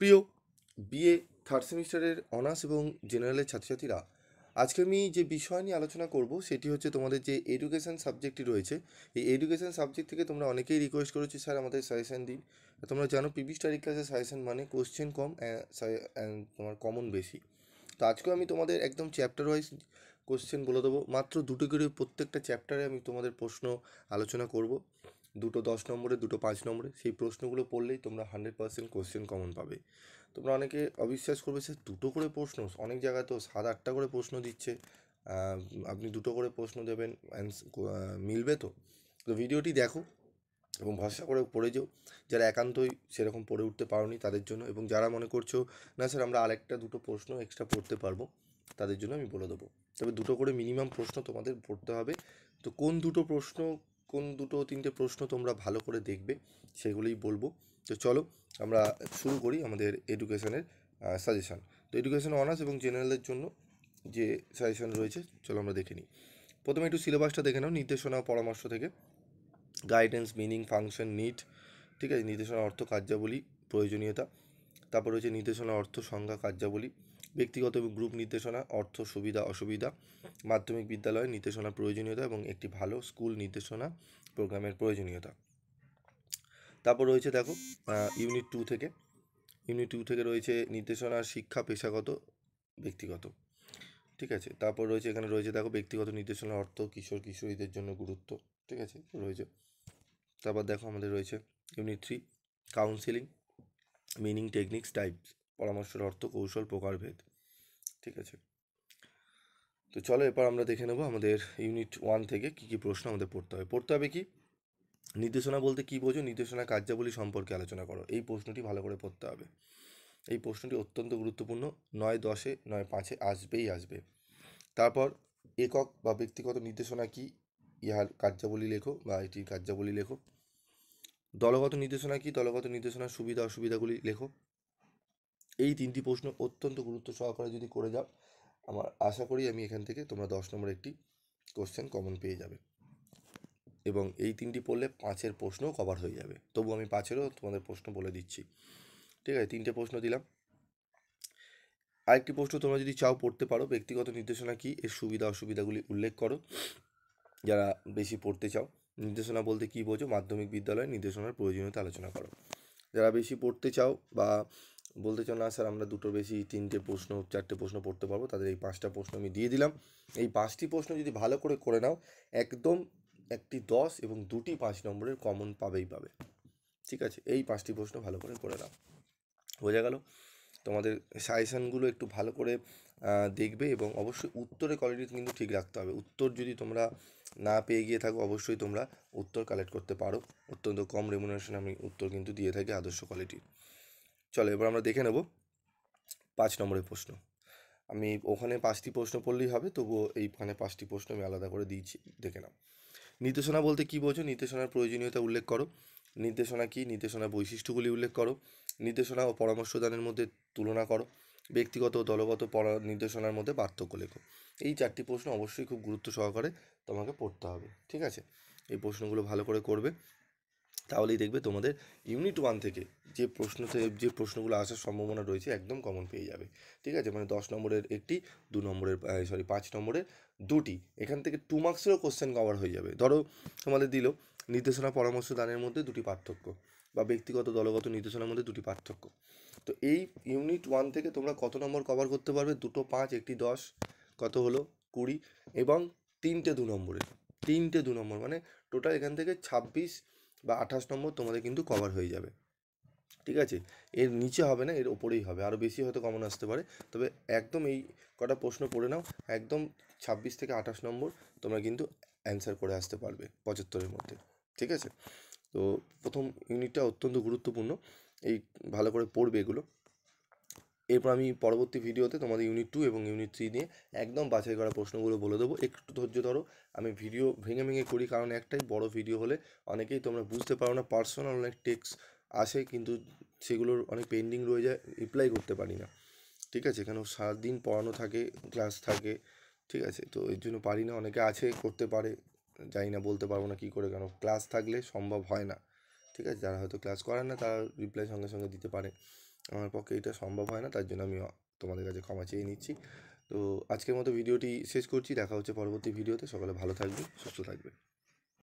প্রিয় BA third সেমিস্টারের honours এবং জেনারেলের ছাত্রছাত্রীরা, আজকে আমি যে বিষয় নিয়ে আলোচনা করব সেটি হচ্ছে তোমাদের যে এডুকেশন সাবজেক্টটি রয়েছে। এই এডুকেশন সাবজেক্ট থেকে তোমরা অনেকেই রিকোয়েস্ট করেছি, স্যার আমাদের সাজেশন দিন। তোমরা জানো পিবি স্টাডি ক্লাসের সাজেশন মানে কোশ্চেন কম তোমার কমন বেশি। তো আজকেও আমি তোমাদের একদম চ্যাপ্টার ওয়াইজ কোশ্চেন বলে দেবো, মাত্র দুটো করে প্রত্যেকটা চ্যাপ্টারে আমি তোমাদের প্রশ্ন আলোচনা করব। দুটো 10 নম্বরে, দুটো 5 নম্বরে। সেই প্রশ্নগুলো পড়লেই তোমরা 100% কোশ্চেন কমন পাবে। তোমরা অনেকে অবিশ্বাস করবে, স্যার দুটো করে প্রশ্ন, অনেক জায়গায় তো 7-8টা করে প্রশ্ন দিচ্ছে, আপনি দুটো করে প্রশ্ন দেবেন, মিলবে তো? তো ভিডিওটি দেখো এবং ভরসা করে পড়ে যাও। যারা একান্তই সেরকম পড়ে উঠতে পারোনি তাদের জন্য, এবং যারা মনে করছো না স্যার আমরা আরেকটা দুটো প্রশ্ন এক্সট্রা পড়তে পারবো, তাদের জন্য আমি বলে দেবো। তবে দুটো করে মিনিমাম প্রশ্ন তোমাদের পড়তে হবে। তো কোন দুটো প্রশ্ন, কোন দুটো তিনটে প্রশ্ন তোমরা ভালো করে দেখবে সেগুলোই বলবো। তো চলো আমরা শুরু করি আমাদের এডুকেশনের সাজেশান। তো এডুকেশন অনার্স এবং জেনারেলের জন্য যে সাজেশান রয়েছে চলো আমরা দেখে নিই। প্রথমে একটু সিলেবাসটা দেখে নাও। নির্দেশনা ও পরামর্শ থেকে গাইডেন্স, মিনিং, ফাংশন, নিড, ঠিক আছে, নির্দেশনা, অর্থ, কার্যাবলী, প্রয়োজনীয়তা। তারপর রয়েছে নির্দেশনা, অর্থ, সংজ্ঞা, কার্যাবলী। ব্যক্তিগত এবং গ্রুপ নির্দেশনা, অর্থ, সুবিধা, অসুবিধা। মাধ্যমিক বিদ্যালয় নির্দেশনার প্রয়োজনীয়তা এবং একটি ভালো স্কুল নির্দেশনা প্রোগ্রামের প্রয়োজনীয়তা। তারপর রয়েছে দেখো ইউনিট 2 থেকে রয়েছে নির্দেশনা, শিক্ষা, পেশাগত, ব্যক্তিগত, ঠিক আছে। তারপর রয়েছে এখানে রয়েছে দেখো ব্যক্তিগত নির্দেশনার অর্থ, কিশোর কিশোরীদের জন্য গুরুত্ব, ঠিক আছে রয়েছে। তারপর দেখো আমাদের রয়েছে unit 3 counselling, meaning, techniques, types, পরামর্শের অর্থ, কৌশল, প্রকারভেদ, ঠিক আছে। তো চলো এরপর আমরা দেখে নেবো আমাদের ইউনিট 1 থেকে কী কী প্রশ্ন আমাদের পড়তে হবে কি নির্দেশনা বলতে কী বোঝো, নির্দেশনা কার্যাবলী সম্পর্কে আলোচনা করো। এই প্রশ্নটি ভালো করে পড়তে হবে। এই প্রশ্নটি অত্যন্ত গুরুত্বপূর্ণ, 9-10-এ 9-5-এ আসবেই আসবে। তারপর একক বা ব্যক্তিগত নির্দেশনা কি, ইহার কার্যাবলী লেখো বা এটির কার্যাবলী লেখো। দলগত নির্দেশনা কি, দলগত নির্দেশনার সুবিধা অসুবিধাগুলি লেখো। এই 3টি প্রশ্ন অত্যন্ত গুরুত্ব সহকারে যদি করে যাও, আমার আশা করি আমি এখান থেকে তোমরা 10 নম্বর একটি কোশ্চেন কমন পেয়ে যাবে, এবং এই 3টি পড়লে 5-এর প্রশ্নও কভার হয়ে যাবে। তবু আমি 5-এরও তোমাদের প্রশ্ন বলে দিচ্ছি, ঠিক আছে। 3টে প্রশ্ন দিলাম। আরেকটি প্রশ্ন তোমরা যদি চাও পড়তে পারো, ব্যক্তিগত নির্দেশনা কি, এর সুবিধা অসুবিধাগুলি উল্লেখ করো, যারা বেশি পড়তে চাও। নির্দেশনা বলতে কী বোঝো, মাধ্যমিক বিদ্যালয়ে নির্দেশনার প্রয়োজনীয়তা আলোচনা করো। যারা বেশি পড়তে চাও বা বলতে চাও না স্যার আমরা দুটোর বেশি 3টে প্রশ্ন 4টে প্রশ্ন পড়তে পারবো, তাদের এই 5টা প্রশ্ন আমি দিয়ে দিলাম। এই 5টি প্রশ্ন যদি ভালো করে নাও, একদম একটি 10 এবং 2টি 5 নম্বরের কমন পাবেই পাবে, ঠিক আছে। এই 5টি প্রশ্ন ভালো করে নাও, বোঝা গেল। তোমাদের সাজেশানগুলো একটু ভালো করে দেখবে, এবং অবশ্যই উত্তরের কোয়ালিটি কিন্তু ঠিক রাখতে হবে। উত্তর যদি তোমরা না পেয়ে গিয়ে থাকো, অবশ্যই তোমরা উত্তর কালেক্ট করতে পারো। অত্যন্ত কম রেমুনারেশনে আমি উত্তর কিন্তু দিয়ে থাকি, আদর্শ কোয়ালিটির। চলো এবার আমরা দেখে নেব 5 নম্বরের প্রশ্ন। আমি ওখানে 5টি প্রশ্ন পড়লেই হবে, তবুও এইখানে 5টি প্রশ্ন আমি আলাদা করে দিয়েছি, দেখে নাও। নির্দেশনা বলতে কী বোঝো, নির্দেশনার প্রয়োজনীয়তা উল্লেখ করো। নির্দেশনা কী, নির্দেশনার বৈশিষ্ট্যগুলি উল্লেখ করো। নির্দেশনা ও পরামর্শদানের মধ্যে তুলনা করো। ব্যক্তিগত ও দলগত নির্দেশনার মধ্যে পার্থক্য লেখো। এই 4টি প্রশ্ন অবশ্যই খুব গুরুত্ব সহকারে তোমাকে পড়তে হবে, ঠিক আছে। এই প্রশ্নগুলো ভালো করে করবে, তাহলেই দেখবে তোমাদের ইউনিট 1 থেকে যে প্রশ্নগুলো আসার সম্ভাবনা রয়েছে একদম কমন পেয়ে যাবে, ঠিক আছে। মানে 10 নম্বরের একটি, 2 নম্বরের 5 নম্বরের 2টি, এখান থেকে 2 মার্কসেরও কোশ্চেন কভার হয়ে যাবে। ধরো তোমাদের দিল নির্দেশনা পরামর্শ দানের মধ্যে 2টি পার্থক্য, বা ব্যক্তিগত দলগত নির্দেশনার মধ্যে 2টি পার্থক্য। তো এই ইউনিট 1 থেকে তোমরা কত নম্বর কভার করতে পারবে, 2টো 5, একটি 10, কত হলো 20, এবং 3টে 2 নম্বরের, 3টে 2 নম্বর মানে টোটাল এখান থেকে 26 বা 28 নম্বর তোমাদের কিন্তু কভার হয়ে যাবে, ঠিক আছে। এর নিচে হবে না, এর ওপরেই হবে, আরও বেশি হয়তো কমন আসতে পারে। তবে একদম এই কটা প্রশ্ন পড়ে নাও, একদম 26 থেকে 28 নম্বর তোমরা কিন্তু অ্যান্সার করে আসতে পারবে 75-এর মধ্যে, ঠিক আছে। তো প্রথম ইউনিটটা অত্যন্ত গুরুত্বপূর্ণ, এই ভালো করে পড়বে এগুলো। এরপর আমি পরবর্তী ভিডিওতে তোমাদের ইউনিট 2 এবং ইউনিট 3 নিয়ে একদম বাছাই করা প্রশ্নগুলো বলে দেবো। একটু ধৈর্য ধরো, আমি ভিডিও ভেঙে ভেঙে করি, কারণ একটাই, বড় ভিডিও হলে অনেকেই তোমরা বুঝতে পারো না, পার্সোনাল অনেক টেক্সট আসে কিন্তু সেগুলোর অনেক পেন্ডিং রয়ে যায়, রিপ্লাই করতে পারি না, ঠিক আছে। এখানে সারাদিন পড়ানো থাকে, ক্লাস থাকে, ঠিক আছে। তো এর জন্য পারি না, অনেকে আছে করতে পারে, জানি না, বলতে পারবো না কী করে, কেন ক্লাস থাকলে সম্ভব হয় না, ঠিক আছে? যারা হয়তো ক্লাস করেন না তারা রিপ্লাই সঙ্গে সঙ্গে দিতে পারে। আমার পক্ষে এটা সম্ভব হয় না, তার জন্য আমি তোমাদের কাছে ক্ষমা চেয়ে নিচ্ছি। তো আজকের মতো ভিডিওটি শেষ করছি। দেখা হচ্ছে পরবর্তী ভিডিওতে। সকলে ভালো থাকবে, সুস্থ থাকবে।